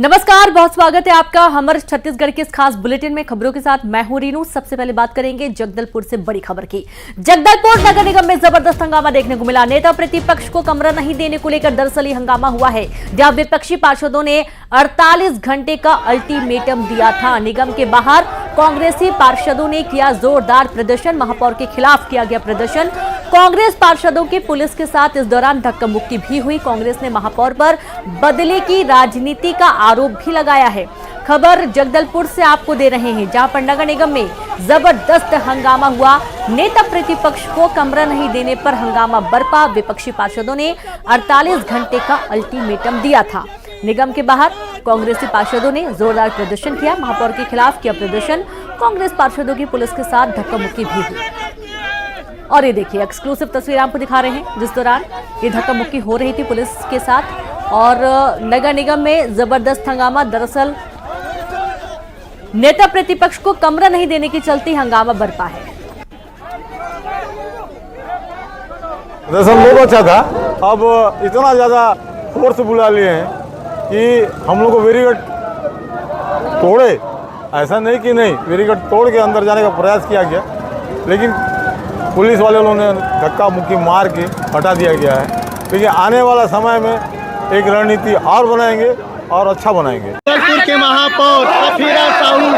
नमस्कार, बहुत स्वागत है आपका हमारे छत्तीसगढ़ के इस खास बुलेटिन में। खबरों के साथ मैं हूं रीनू। सबसे पहले बात करेंगे जगदलपुर से बड़ी खबर की। जगदलपुर नगर निगम में जबरदस्त हंगामा देखने को मिला। नेता प्रतिपक्ष को कमरा नहीं देने को लेकर दरअसल ये हंगामा हुआ है, जहां विपक्षी पार्षदों ने 48 घंटे का अल्टीमेटम दिया था। निगम के बाहर कांग्रेसी पार्षदों ने किया जोरदार प्रदर्शन। महापौर के खिलाफ किया गया प्रदर्शन। कांग्रेस पार्षदों की पुलिस के साथ इस दौरान धक्का मुक्की भी हुई। कांग्रेस ने महापौर पर बदले की राजनीति का आरोप भी लगाया है। खबर जगदलपुर से आपको दे रहे हैं, जहां पर नगर निगम में जबरदस्त हंगामा हुआ। नेता प्रतिपक्ष को कमरा नहीं देने पर हंगामा बरपा। विपक्षी पार्षदों ने 48 घंटे का अल्टीमेटम दिया था। निगम के बाहर कांग्रेसी पार्षदों ने जोरदार प्रदर्शन किया। महापौर के खिलाफ किया प्रदर्शन। कांग्रेस पार्षदों की पुलिस के साथ धक्का मुक्की भी हुई। और ये देखिए एक्सक्लूसिव तस्वीर आपको दिखा रहे हैं, जिस दौरान ये धक्का मुक्की हो रही थी पुलिस के साथ। और नगर निगम में जबरदस्त हंगामा। दरअसल नेता प्रतिपक्ष को कमरा नहीं देने के चलते हंगामा बरपा है। दरअसल लोग अच्छा था, अब इतना ज्यादा फोर्स बुला लिए हैं कि हम लोग को बैरिकेड तोड़े। ऐसा नहीं कि नहीं, बैरिकेड तोड़ के अंदर जाने का प्रयास किया गया, लेकिन पुलिस वाले लोगों ने धक्का मुक्की मार के हटा दिया गया है। लेकिन आने वाला समय में एक रणनीति और बनाएंगे और अच्छा बनाएंगे। जगदलपुर के महापौर सफीरा साहू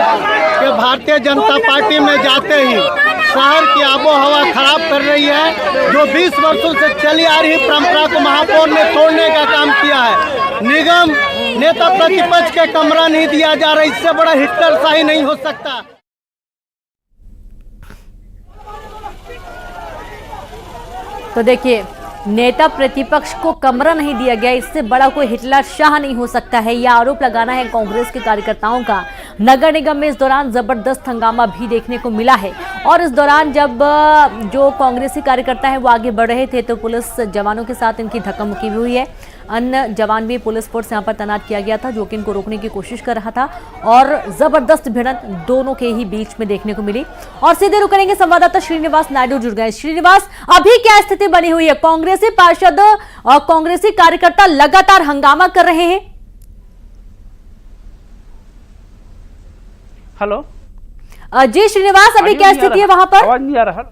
के भारतीय जनता पार्टी में जाते ही शहर की आबो हवा खराब कर रही है। जो 20 वर्षों से चली आ रही परंपरा को महापौर ने तोड़ने का काम किया है। निगम नेता प्रतिपक्ष के कमरा नहीं दिया जा रहा, इससे बड़ा हिटलरशाही नहीं हो सकता। तो देखिए, नेता प्रतिपक्ष को कमरा नहीं दिया गया, इससे बड़ा कोई हिटलर शाह नहीं हो सकता है, यह आरोप लगाना है कांग्रेस के कार्यकर्ताओं का। नगर निगम में इस दौरान जबरदस्त हंगामा भी देखने को मिला है। और इस दौरान जब जो कांग्रेसी कार्यकर्ता है वो आगे बढ़ रहे थे तो पुलिस जवानों के साथ इनकी धक्का मुक्की भी हुई है। अन्य जवान भी पुलिस फोर्स यहाँ पर तैनात किया गया था, जो कि इनको रोकने की कोशिश कर रहा था। और जबरदस्त भिड़ंत दोनों के ही बीच में देखने को मिली। और सीधे रुक करेंगे, संवाददाता श्रीनिवास नायडू जुड़ गए। श्रीनिवास, अभी क्या स्थिति बनी हुई है? कांग्रेसी पार्षद और कांग्रेसी कार्यकर्ता लगातार हंगामा कर रहे हैं। हेलो जी श्रीनिवास, अभी क्या स्थिति है वहां पर? आवाज नहीं आ रहा।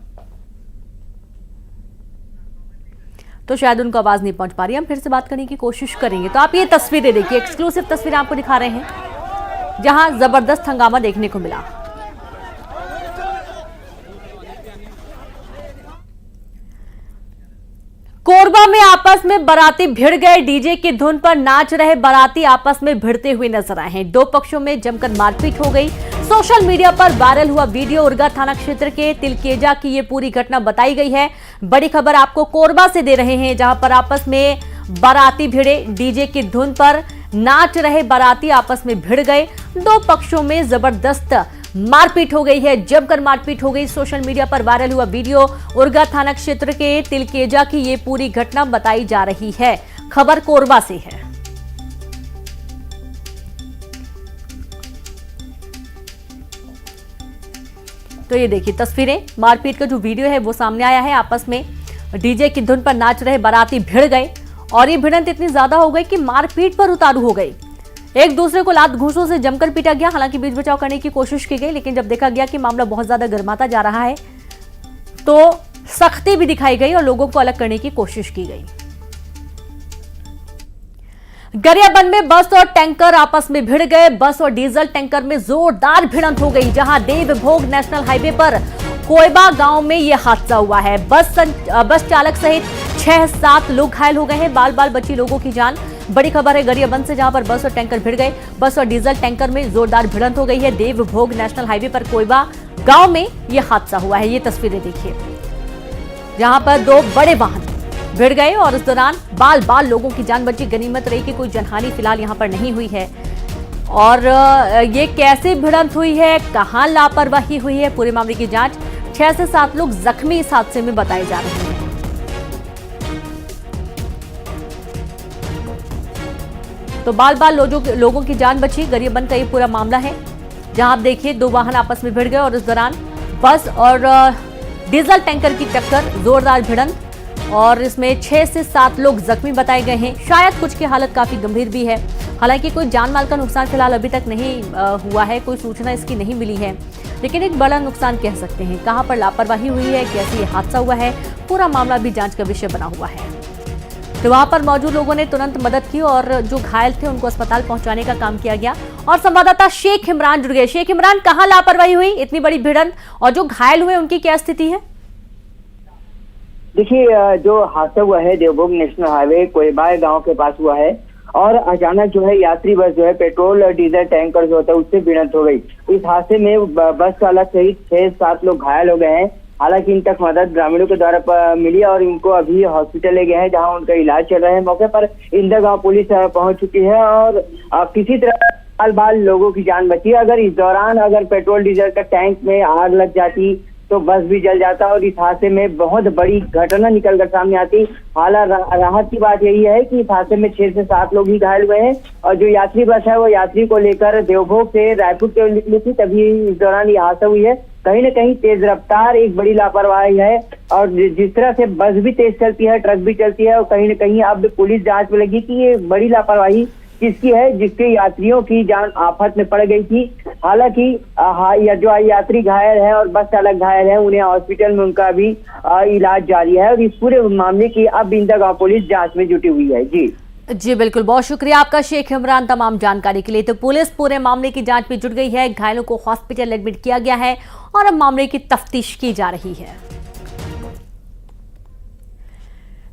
तो शायद उनको आवाज नहीं पहुंच पा रही। हम फिर से बात करने की कोशिश करेंगे। तो आप ये तस्वीरें देखिए, एक्सक्लूसिव तस्वीर आपको दिखा रहे हैं, जहां जबरदस्त हंगामा देखने को मिला। कोरबा में आपस में बाराती भिड़ गए। डीजे की धुन पर नाच रहे बाराती आपस में भिड़ते हुए नजर आए हैं। दो पक्षों में जमकर मारपीट हो गई। सोशल मीडिया पर वायरल हुआ वीडियो, उरगा थाना क्षेत्र के तिलकेजा की ये पूरी घटना बताई गई है। बड़ी खबर आपको कोरबा से दे रहे हैं, जहां पर आपस में बाराती भिड़े। डीजे की धुन पर नाच रहे बाराती आपस में भिड़ गए। दो पक्षों में जबरदस्त मारपीट हो गई है, जमकर मारपीट हो गई। सोशल मीडिया पर वायरल हुआ वीडियो, उरगा थाना क्षेत्र के तिलकेजा की ये पूरी घटना बताई जा रही है। खबर कोरबा से है। तो ये देखिए तस्वीरें, मारपीट का जो वीडियो है वो सामने आया है। आपस में डीजे की धुन पर नाच रहे बाराती भिड़ गए और ये भिड़ंत इतनी ज्यादा हो गई कि मारपीट पर उतारू हो गई। एक दूसरे को लात घूंसों से जमकर पीटा गया। हालांकि बीच बचाव करने की कोशिश की गई, लेकिन जब देखा गया कि मामला बहुत ज्यादा गर्माता जा रहा है तो सख्ती भी दिखाई गई और लोगों को अलग करने की कोशिश की गई। गरियाबंद में बस और टैंकर आपस में भिड़ गए। बस और डीजल टैंकर में जोरदार भिड़ंत हो गई, जहां देवभोग नेशनल हाईवे पर कोयबा गांव में यह हादसा हुआ है। बस चालक सहित 6-7 लोग घायल हो गए हैं। बाल बाल बची लोगों की जान। बड़ी खबर है गरियाबंद से, जहां पर बस और टैंकर भिड़ गए। बस और डीजल टैंकर में जोरदार भिड़ंत हो गई है। देवभोग नेशनल हाईवे पर कोयबा गांव में यह हादसा हुआ है। ये तस्वीरें देखिए, जहां पर दो बड़े वाहन भिड़ गए और इस दौरान बाल बाल लोगों की जान बची। गनीमत रही कि कोई जनहानि फिलहाल यहां पर नहीं हुई है। और ये कैसे भिड़ंत हुई है, कहां लापरवाही हुई है, पूरे मामले की जांच। 6 से 7 लोग जख्मी इस हादसे में बताए जा रहे हैं। तो बाल बाल लोगों की जान बची। गरियाबंद का ये पूरा मामला है, जहां आप देखिए दो वाहन आपस में भिड़ गए और इस दौरान बस और डीजल टैंकर की टक्कर, जोरदार भिड़ंत। और इसमें 6 से 7 लोग जख्मी बताए गए हैं। शायद कुछ की हालत काफी गंभीर भी है। हालांकि कोई जान माल का नुकसान फिलहाल अभी तक नहीं हुआ है, कोई सूचना इसकी नहीं मिली है, लेकिन एक बड़ा नुकसान कह सकते हैं। कहां पर लापरवाही हुई है, कैसे ये हादसा हुआ है, पूरा मामला भी जांच का विषय बना हुआ है। तो वहां पर मौजूद लोगों ने तुरंत मदद की और जो घायल थे उनको अस्पताल पहुंचाने का काम किया गया। और संवाददाता शेख इमरान जुड़ गए। शेख इमरान, कहां लापरवाही हुई, इतनी बड़ी भिड़ंत, और जो घायल हुए उनकी क्या स्थिति है? देखिए, जो हादसा हुआ है देवभोग नेशनल हाईवे कोयबाय गांव के पास हुआ है और अचानक जो है यात्री बस जो है पेट्रोल और डीजल टैंकर जो होता है उससे भिड़ंत हो गई। इस हादसे में बस चालक सहित 6-7 लोग घायल हो गए हैं। हालांकि इन तक मदद ग्रामीणों के द्वारा मिली और इनको अभी हॉस्पिटल ले गए हैं, जहां उनका इलाज चल रहा है। मौके पर इंदा गांव पुलिस पहुंच चुकी है और किसी तरह बाल लोगों की जान बची। अगर इस दौरान अगर पेट्रोल डीजल का टैंक में आग लग जाती तो बस भी जल जाता और इस हादसे में बहुत बड़ी घटना निकलकर सामने आती। हालांकि राहत की बात यही है कि इस हादसे में 6 से 7 लोग ही घायल हुए हैं और जो यात्री बस है वो यात्री को लेकर देवभोग से रायपुर के लिए निकली थी, तभी इस दौरान ये हादसा हुई है। कहीं न कहीं तेज रफ्तार एक बड़ी लापरवाही है और जिस तरह से बस भी तेज चलती है, ट्रक भी चलती है, और कहीं न कहीं अब पुलिस जांच में लगी कि ये बड़ी लापरवाही किसकी है जिसके यात्रियों की जान आफत में पड़ गई थी। हालांकि जो यात्री घायल है और बस चालक घायल है, उन्हें हॉस्पिटल में उनका भी इलाज जारी है और इस पूरे मामले की अब इंदा गांव पुलिस जांच में जुटी हुई है। जी बिल्कुल, बहुत शुक्रिया आपका शेख इमरान तमाम जानकारी के लिए। तो पुलिस पूरे मामले की जांच में जुट गई है, घायलों को हॉस्पिटल एडमिट किया गया है और अब मामले की तफ्तीश की जा रही है।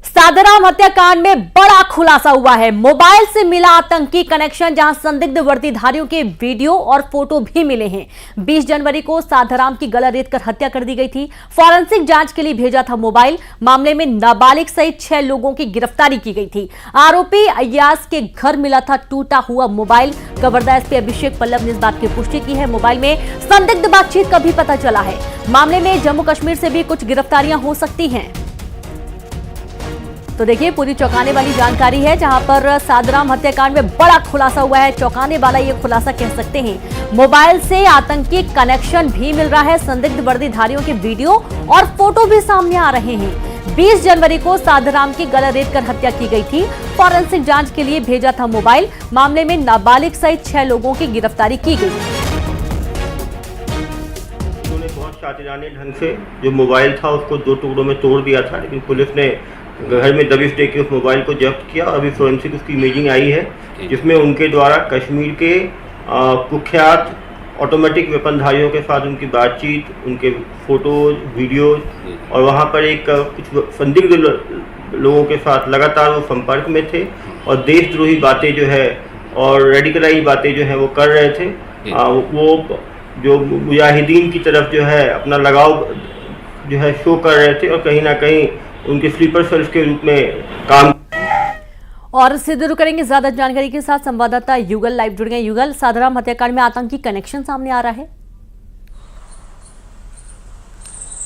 सादाराम हत्याकांड में बड़ा खुलासा हुआ है। मोबाइल से मिला आतंकी कनेक्शन, जहां संदिग्ध वर्दीधारियों के वीडियो और फोटो भी मिले हैं। 20 जनवरी को सादाराम की गला रेतकर हत्या कर दी गई थी। फॉरेंसिक जांच के लिए भेजा था मोबाइल। मामले में नाबालिग सहित 6 लोगों की गिरफ्तारी की गई थी। आरोपी अय्याज के घर मिला था टूटा हुआ मोबाइल। कवर्धा एसपी अभिषेक पल्लव ने इस बात की पुष्टि की है। मोबाइल में संदिग्ध बातचीत का भी पता चला है। मामले में जम्मू कश्मीर से भी कुछ गिरफ्तारियां हो सकती हैं। तो देखिए, पूरी चौंकाने वाली जानकारी है, जहां पर सादाराम हत्याकांड में बड़ा खुलासा हुआ है। चौंकाने वाला ये खुलासा कह सकते हैं। मोबाइल से आतंकी कनेक्शन भी मिल रहा है। संदिग्ध वर्दीधारियों के वीडियो और फोटो भी सामने आ रहे हैं। 20 जनवरी को सादाराम की गला रेतकर हत्या की गई थी। फॉरेंसिक जांच के लिए भेजा था मोबाइल। मामले में नाबालिग सहित 6 लोगों की गिरफ्तारी की गई। उन्होंने बहुत शातिराने ढंग से जो मोबाइल था उसको 2 टुकड़ों में तोड़ दिया था, लेकिन पुलिस ने घर में दबिश देकर उस मोबाइल को जब्त किया और अभी फोरेंसिक उसकी इमेजिंग आई है, जिसमें उनके द्वारा कश्मीर के कुख्यात ऑटोमेटिक वेपनधारियों के साथ उनकी बातचीत, उनके फोटोज, वीडियोज और वहाँ पर एक कुछ संदिग्ध लोगों के साथ लगातार वो संपर्क में थे और देशद्रोही बातें जो है और रेडिकलाइज बातें जो है वो कर रहे थे। वो जो मुजाहिदीन की तरफ जो है अपना लगाव जो है शो कर रहे थे और कहीं ना कहीं उनके स्लीपर सेल्स के रूप में काम। और सीधे रुक करेंगे ज्यादा जानकारी के साथ संवाददाता युगल लाइव जुड़ गए। युगल, सादाराम हत्याकांड में आतंकी कनेक्शन सामने आ रहा है।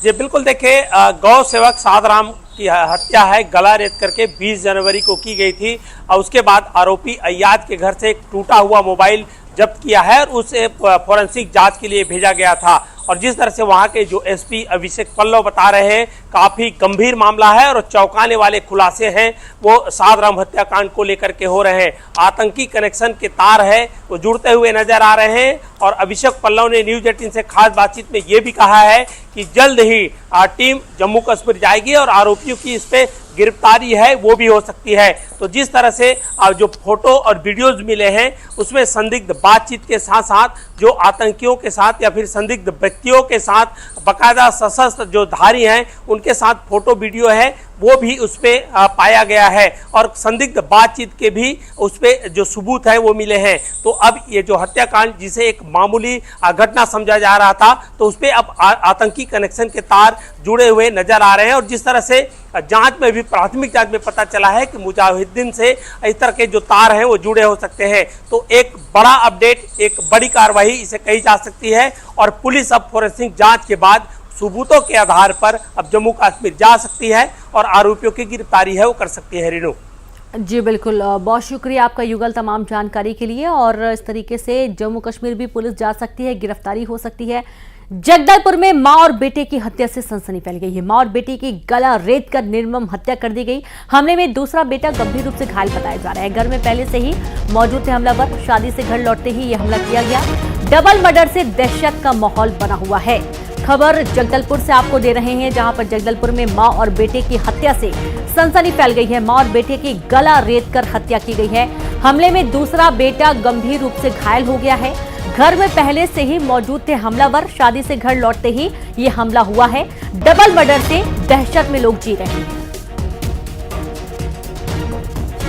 जी बिल्कुल, देखिए गौ सेवक सादाराम की हत्या है गला रेत करके 20 जनवरी को की गई थी और उसके बाद आरोपी अय्याज के घर से एक टूटा हुआ मोबाइल जब्त किया है और उसे फॉरेंसिक जांच के लिए भेजा गया था। और जिस तरह से वहां के जो एसपी अभिषेक पल्लव बता रहे हैं, काफी गंभीर मामला है और चौंकाने वाले खुलासे हैं वो सादाराम हत्याकांड को लेकर के हो रहे हैं। आतंकी कनेक्शन के तार है वो जुड़ते हुए नजर आ रहे हैं और अभिषेक पल्लव ने न्यूज 18 से खास बातचीत में ये भी कहा है कि जल्द ही टीम जम्मू कश्मीर जाएगी और आरोपियों की इस पे गिरफ्तारी है वो भी हो सकती है। तो जिस तरह से जो फोटो और वीडियोज मिले हैं उसमें संदिग्ध बातचीत के साथ साथ जो आतंकियों के साथ या फिर संदिग्ध व्यक्तियों के साथ बाकायदा सशस्त्र जो धारी हैं उनके साथ फोटो वीडियो है वो भी उस पर पाया गया है और संदिग्ध बातचीत के भी उस पर जो सबूत है वो मिले हैं। तो अब ये जो हत्याकांड जिसे एक मामूली घटना समझा जा रहा था तो उस पर अब आतंकी कनेक्शन के तार जुड़े हुए नजर आ रहे हैं और जिस तरह से जांच में भी प्राथमिक जांच में पता चला है कि मुजाहिदीन से इस तरह के जो तार हैं वो जुड़े हो सकते हैं। तो एक बड़ा अपडेट, एक बड़ी कार्रवाई इसे कही जा सकती है और पुलिस अब फोरेंसिक जांच के बाद सबूतों के आधार पर अब जम्मू कश्मीर जा सकती है और आरोपियों की गिरफ्तारी है वो कर सकती है। रीनू जी बिल्कुल, बहुत शुक्रिया आपका युगल तमाम जानकारी के लिए। और इस तरीके से जम्मू कश्मीर भी पुलिस जा सकती है, गिरफ्तारी हो सकती है। जगदलपुर में मां और बेटे की हत्या से सनसनी फैल गई है। मां और बेटे की गला रेत कर निर्मम हत्या कर दी गई। हमले में दूसरा बेटा गंभीर रूप से घायल बताया जा रहा है। घर में पहले से ही मौजूद थे हमलावर। शादी से घर लौटते ही यह हमला किया गया। डबल मर्डर से दहशत का माहौल बना हुआ है। खबर जगदलपुर से आपको दे रहे हैं, जहां पर जगदलपुर में मां और बेटे की हत्या से सनसनी फैल गई है। मां और बेटे की गला रेत कर हत्या की गई है। हमले में दूसरा बेटा गंभीर रूप से घायल हो गया है। घर में पहले से ही मौजूद थे हमलावर। शादी से घर लौटते ही ये हमला हुआ है। डबल मर्डर से दहशत में लोग जी रहे हैं।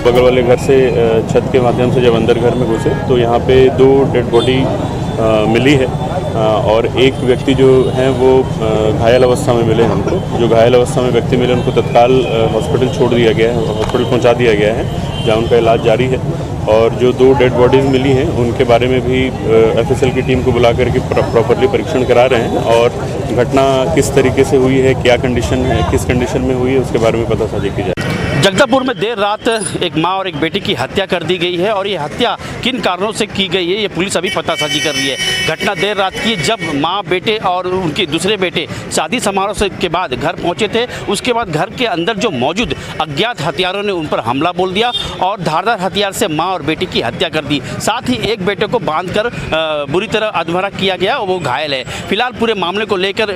बगल वाले घर से छत के माध्यम से जब अंदर घर में घुसे तो यहाँ पे 2 डेड बॉडी मिली है और एक व्यक्ति जो हैं वो घायल अवस्था में मिले हमको। जो घायल अवस्था में व्यक्ति मिले उनको तत्काल हॉस्पिटल छोड़ दिया गया है, हॉस्पिटल पहुँचा दिया गया है जहाँ उनका इलाज जारी है। और जो 2 डेड बॉडीज़ मिली हैं उनके बारे में भी एफएसएल की टीम को बुला करके प्रॉपरली परीक्षण करा रहे हैं और घटना किस तरीके से हुई है, क्या कंडीशन है, किस कंडीशन में हुई है, उसके बारे में पता साझी की जाए। जगदलपुर में देर रात एक मां और एक बेटी की हत्या कर दी गई है और ये हत्या किन कारणों से की गई है ये पुलिस अभी पतासाजी कर रही है। घटना देर रात की, जब मां, बेटे और उनके दूसरे बेटे शादी समारोह के बाद घर पहुंचे थे। उसके बाद घर के अंदर जो मौजूद अज्ञात हथियारों ने उन पर हमला बोल दिया और धारदार हथियार से मां और बेटी की हत्या कर दी। साथ ही एक बेटे को बांधकर बुरी तरह अधमरा किया गया और वो घायल है। फिलहाल पूरे मामले को लेकर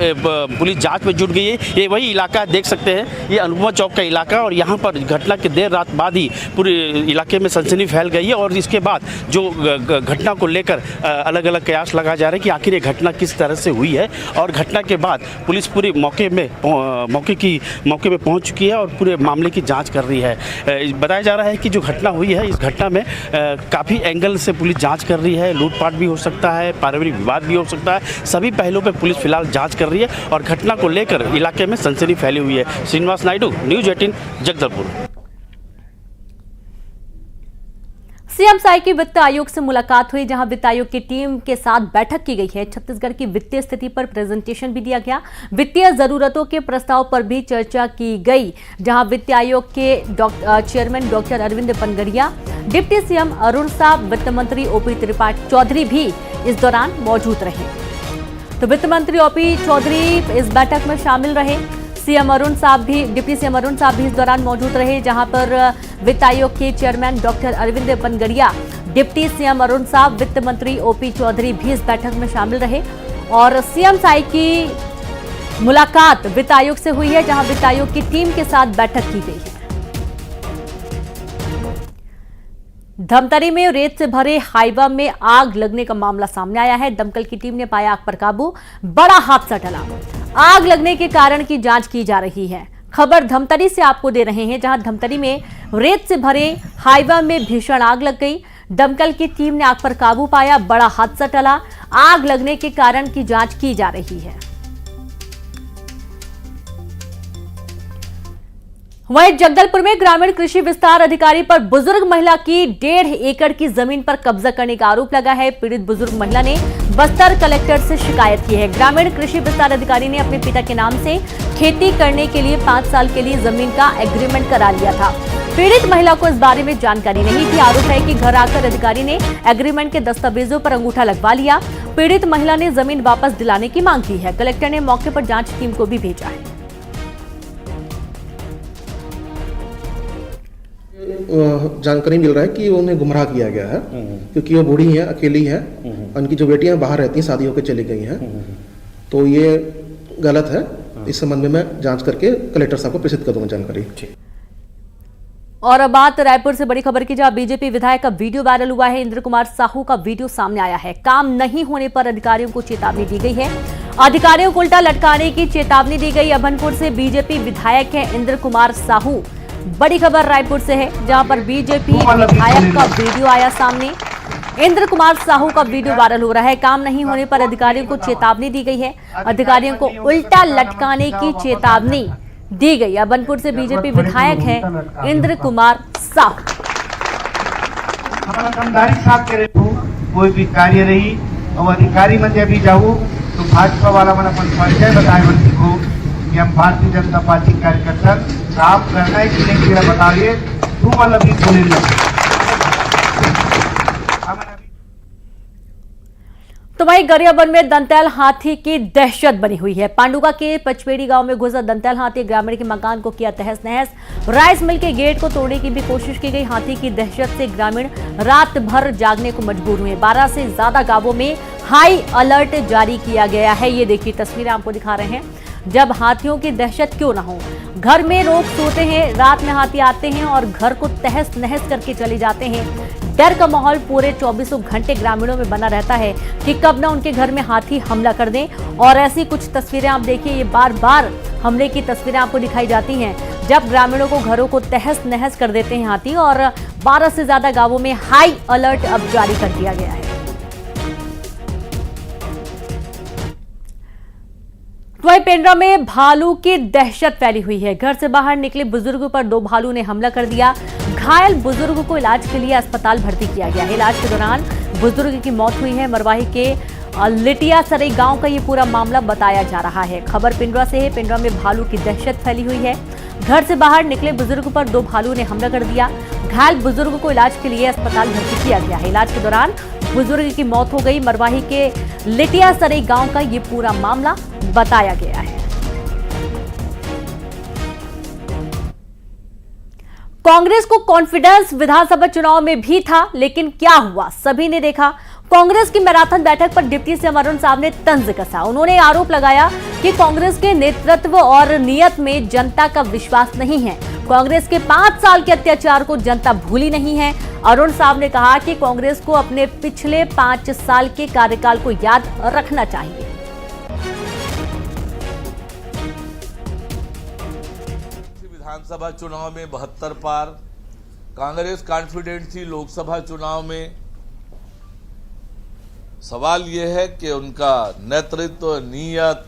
पुलिस जाँच में जुट गई है। ये वही इलाका देख सकते हैं, ये अनुपमा चौक का इलाका और यहाँ पर घटना के देर रात बाद ही पूरे इलाके में सनसनी फैल गई है। और इसके बाद जो घटना को लेकर अलग अलग कयास लगाया जा रहा है कि आखिर ये घटना किस तरह से हुई है। और घटना के बाद पुलिस पूरी मौके पे पहुंच चुकी है और पूरे मामले की जांच कर रही है। बताया जा रहा है कि जो घटना हुई है, इस घटना में काफ़ी एंगल से पुलिस जाँच कर रही है। लूटपाट भी हो सकता है, पारिवारिक विवाद भी हो सकता है। सभी पहलुओं पर पुलिस फिलहाल जाँच कर रही है और घटना को लेकर इलाके में सनसनी फैली हुई है। श्रीनिवास नायडू, न्यूज़ 18 जगदलपुर। सीएम साई की वित्त आयोग से मुलाकात हुई, जहां वित्त आयोग की टीम के साथ बैठक की गई है। छत्तीसगढ़ की वित्तीय स्थिति पर प्रेजेंटेशन भी दिया गया। वित्तीय जरूरतों के प्रस्ताव पर भी चर्चा की गई, जहां वित्त आयोग के chairman doctor Arvind Panagariya, deputy CM Arun Sah, वित्त मंत्री ओपी त्रिपाठी चौधरी भी इस दौरान मौजूद रहे। तो वित्त मंत्री ओपी चौधरी इस बैठक में शामिल रहे। सीएम अरुण साहब भी, डिप्टी सीएम अरुण साहब भी इस दौरान मौजूद रहे, जहां पर वित्त आयोग के chairman doctor Arvind Panagariya, deputy CM Arun साहब, वित्त मंत्री ओपी चौधरी भी इस बैठक में शामिल रहे। और सीएम साई की मुलाकात वित्त आयोग से हुई है, जहां वित्त आयोग की टीम के साथ बैठक की गई है। धमतरी में रेत से भरे हाईवा में आग लगने का मामला सामने आया है। दमकल की टीम ने पाया आग पर काबू। बड़ा हादसा टला। आग लगने के कारण की जांच की जा रही है। खबर धमतरी से आपको दे रहे हैं, जहां धमतरी में रेत से भरे हाईवा में भीषण आग लग गई। दमकल की टीम ने आग पर काबू पाया। बड़ा हादसा टला। आग लगने के कारण की जांच की जा रही है। वहीं जगदलपुर में ग्रामीण कृषि विस्तार अधिकारी पर बुजुर्ग महिला की 1.5 एकड़ की जमीन पर कब्जा करने का आरोप लगा है। पीड़ित बुजुर्ग महिला ने बस्तर कलेक्टर से शिकायत की है। ग्रामीण कृषि विस्तार अधिकारी ने अपने पिता के नाम से खेती करने के लिए 5 साल के लिए जमीन का एग्रीमेंट करा लिया था। पीड़ित महिला को इस बारे में जानकारी नहीं थी। आरोप है कि घर आकर अधिकारी ने एग्रीमेंट के दस्तावेजों पर अंगूठा लगवा लिया। पीड़ित महिला ने जमीन वापस दिलाने की मांग की है। कलेक्टर ने मौके पर जांच टीम को भी भेजा है। जानकारी मिल रहा है कि उन्हें गुमराह किया गया है, क्योंकि वो बूढ़ी हैं, अकेली हैं, उनकी जो बेटियां बाहर रहती हैं, शादी होकर चली गई हैं, तो ये गलत है। इस संबंध में मैं जांच करके कलेक्टर साहब को प्रेषित कर दूंगा जानकारी। और अब बात रायपुर से बड़ी खबर की, जहां बीजेपी विधायक का वीडियो वायरल हुआ है। इंद्र कुमार साहू का वीडियो सामने आया है। काम नहीं होने पर अधिकारियों को चेतावनी दी गई है। अधिकारियों को उल्टा लटकाने की चेतावनी दी गई। अभनपुर से बीजेपी विधायक है इंद्र कुमार साहू। बड़ी खबर रायपुर से है, जहां पर बीजेपी विधायक का वीडियो आया सामने। इंद्र कुमार साहू का वीडियो वायरल हो रहा है। काम नहीं होने पर अधिकारियों को चेतावनी दी गई है। अधिकारियों को उल्टा लटकाने की चेतावनी दी गई। अभनपुर से बीजेपी विधायक है इंद्र कुमार साहू। कोई भी कार्य रही और अधिकारी मध्य भी जाऊ तो भाजपा वाला मन अपन परिचय बताए मन को कि हम भारतीय जनता पार्टी कार्यकर्ता साफ करना है कि नहीं बताइए तू मतलब भी बोले। तो वहीं गरियाबंद में दंतैल हाथी की दहशत बनी हुई है। पांडुका के पचपेड़ी गांव में घुसा दंतैल हाथी ग्रामीण के मकान को किया तहस नहस। राइस मिल के गेट को तोड़ने की भी कोशिश की गई। हाथी की दहशत से ग्रामीण रात भर जागने को मजबूर हुए। 12 से ज्यादा गांवों में हाई अलर्ट जारी किया गया है। ये देखिए तस्वीरें आपको दिखा रहे हैं। जब हाथियों की दहशत क्यों ना हो, घर में लोग सोते हैं, रात में हाथी आते हैं और घर को तहस नहस करके चले जाते हैं। डर का माहौल पूरे 24 घंटे ग्रामीणों में बना रहता है कि कब ना उनके घर में हाथी हमला कर दें। और ऐसी कुछ तस्वीरें आप देखिए, ये बार बार हमले की तस्वीरें आपको दिखाई जाती हैं जब ग्रामीणों को घरों को तहस नहस कर देते हैं हाथी। और 12 से ज्यादा गांवों में हाई अलर्ट अब जारी कर दिया गया है। वहीं पेंड्रा में भालू की दहशत फैली हुई है। घर से बाहर निकले बुजुर्ग पर 2 भालू ने हमला कर दिया। घायल बुजुर्ग को इलाज के लिए अस्पताल भर्ती किया गया है। इलाज के दौरान बुजुर्ग की मौत हुई है। मरवाही के लिटिया सरई गांव का ये पूरा मामला बताया जा रहा है। खबर पिंडरा से है। पिंडरा में भालू की दहशत फैली हुई है। घर से बाहर निकले बुजुर्ग पर 2 भालू ने हमला कर दिया। घायल बुजुर्ग को इलाज के लिए अस्पताल भर्ती किया गया है। इलाज के दौरान बुजुर्ग की मौत हो गई। मरवाही के लिटिया सरई गांव का ये पूरा मामला बताया गया है। कांग्रेस को कॉन्फिडेंस विधानसभा चुनाव में भी था, लेकिन क्या हुआ सभी ने देखा। कांग्रेस की मैराथन बैठक पर डिप्टी सीएम अरुण साहब ने तंज कसा। उन्होंने आरोप लगाया कि कांग्रेस के नेतृत्व और नियत में जनता का विश्वास नहीं है। कांग्रेस के 5 साल के अत्याचार को जनता भूली नहीं है। अरुण साहब ने कहा कि कांग्रेस को अपने पिछले 5 साल के कार्यकाल को याद रखना चाहिए। विधानसभा चुनाव में 72 पार, कांग्रेस कॉन्फिडेंट थी लोकसभा चुनाव में। सवाल यह है कि उनका नेतृत्व, नीयत,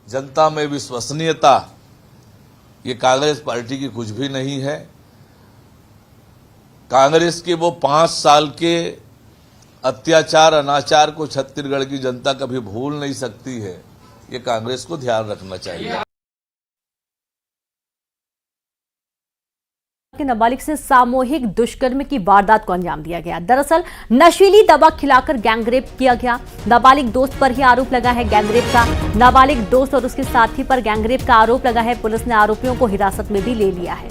जनता में विश्वसनीयता, ये कांग्रेस पार्टी की कुछ भी नहीं है। कांग्रेस के वो 5 साल के अत्याचार, अनाचार को छत्तीसगढ़ की जनता कभी भूल नहीं सकती है। ये कांग्रेस को ध्यान रखना चाहिए। के नाबालिग से सामूहिक दुष्कर्म की वारदात को अंजाम दिया गया। दरअसल नशीली दवा खिलाकर गैंगरेप किया गया। नाबालिग दोस्त पर ही आरोप लगा है गैंगरेप का। नाबालिग दोस्त और उसके साथी पर गैंगरेप का आरोप लगा है। पुलिस ने आरोपियों को हिरासत में भी ले लिया है।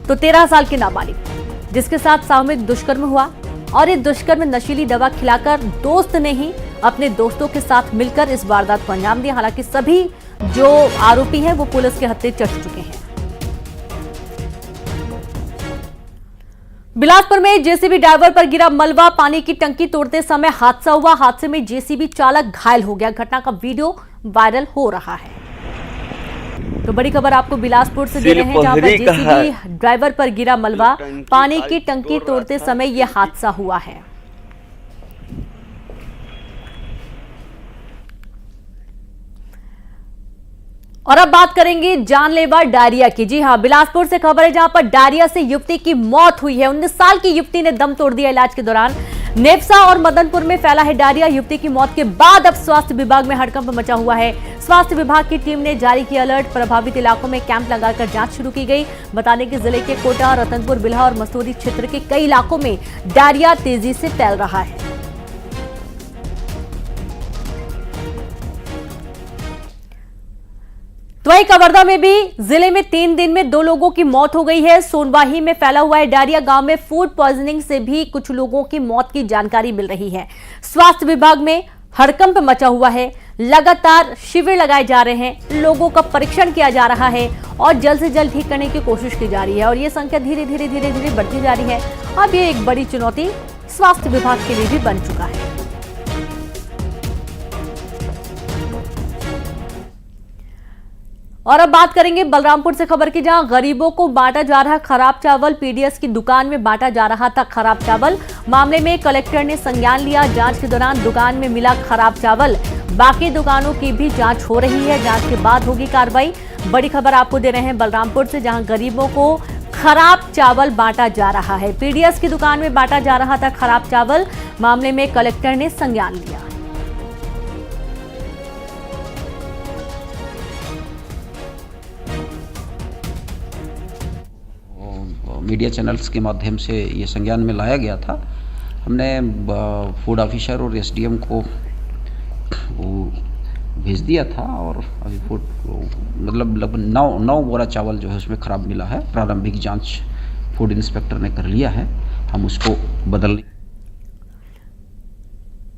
तो 13 साल के नाबालिग जिसके साथ सामूहिक दुष्कर्म हुआ, और ये दुष्कर्म नशीली दवा खिलाकर दोस्त ने ही अपने दोस्तों के साथ मिलकर इस वारदात को अंजाम दिया। हालांकि सभी जो आरोपी हैं वो पुलिस के हत्थे चढ़ चुके हैं। बिलासपुर में जेसीबी ड्राइवर पर गिरा मलबा, पानी की टंकी तोड़ते समय हादसा हुआ। हादसे में जेसीबी चालक घायल हो गया। घटना का वीडियो वायरल हो रहा है। तो बड़ी खबर आपको बिलासपुर से दे रहे हैं, जहां पर जेसीबी ड्राइवर पर गिरा मलबा, पानी की टंकी तोड़ते समय यह हादसा हुआ है। और अब बात करेंगे जानलेवा डायरिया की। जी हां, बिलासपुर से खबर है जहां पर डायरिया से युवती की मौत हुई है। 19 साल की युवती ने दम तोड़ दिया इलाज के दौरान। नेपसा और मदनपुर में फैला है डायरिया। युवती की मौत के बाद अब स्वास्थ्य विभाग में हड़कंप मचा हुआ है। स्वास्थ्य विभाग की टीम ने जारी किया अलर्ट। प्रभावित इलाकों में कैंप लगाकर जांच शुरू की गई। बता दें कि जिले के कोटा, रतनपुर, बिल्हा और मसूरी क्षेत्र के कई इलाकों में डायरिया तेजी से फैल रहा है। तो वहीं कवर्धा में भी जिले में 3 दिन में 2 लोगों की मौत हो गई है। सोनवाही में फैला हुआ है डायरिया। गांव में फूड पॉइजनिंग से भी कुछ लोगों की मौत की जानकारी मिल रही है। स्वास्थ्य विभाग में हड़कंप मचा हुआ है। लगातार शिविर लगाए जा रहे हैं, लोगों का परीक्षण किया जा रहा है और जल्द से जल्द ठीक करने की कोशिश की जा रही है। और ये संख्या धीरे धीरे बढ़ती जा रही है। अब ये एक बड़ी चुनौती स्वास्थ्य विभाग के लिए भी बन चुका है। और अब बात करेंगे बलरामपुर से खबर की, जहां गरीबों को बांटा जा रहा खराब चावल। पीडीएस की दुकान में बांटा जा रहा था खराब चावल। मामले में कलेक्टर ने संज्ञान लिया। जांच के दौरान दुकान में मिला खराब चावल। बाकी दुकानों की भी जांच हो रही है। जांच के बाद होगी कार्रवाई। बड़ी खबर आपको दे रहे हैं बलरामपुर से, जहां गरीबों को खराब चावल बांटा जा रहा है। पीडीएस की दुकान में बांटा जा रहा था खराब चावल। मामले में कलेक्टर ने संज्ञान लिया। मीडिया चैनल्स के माध्यम से ये संज्ञान में लाया गया था हमने फूड ऑफिसर और एसडीएम को वो भेज दिया था और अभी फूड मतलब लगभग 9 बोरा चावल जो है उसमें ख़राब मिला है। प्रारंभिक जांच फूड इंस्पेक्टर ने कर लिया है, हम उसको बदलने।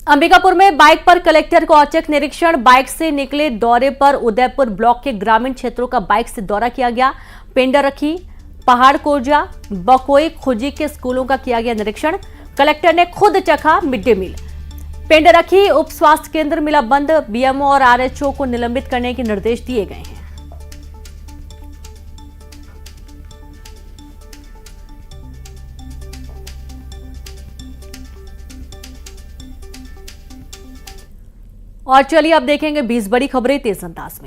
अंबिकापुर में बाइक पर कलेक्टर को औचक निरीक्षण। बाइक से निकले दौरे पर उदयपुर ब्लॉक के ग्रामीण क्षेत्रों का बाइक से दौरा किया गया। पेंडरखी, पहाड़ कोरजा, बकोई, खुजी के स्कूलों का किया गया निरीक्षण। कलेक्टर ने खुद चखा मिड डे मील। पेंडरखी उप स्वास्थ्य केंद्र मिला बंद। बीएमओ और आरएचओ को निलंबित करने के निर्देश दिए गए हैं। और चलिए अब देखेंगे 20 बड़ी खबरें तेज अंदाज में।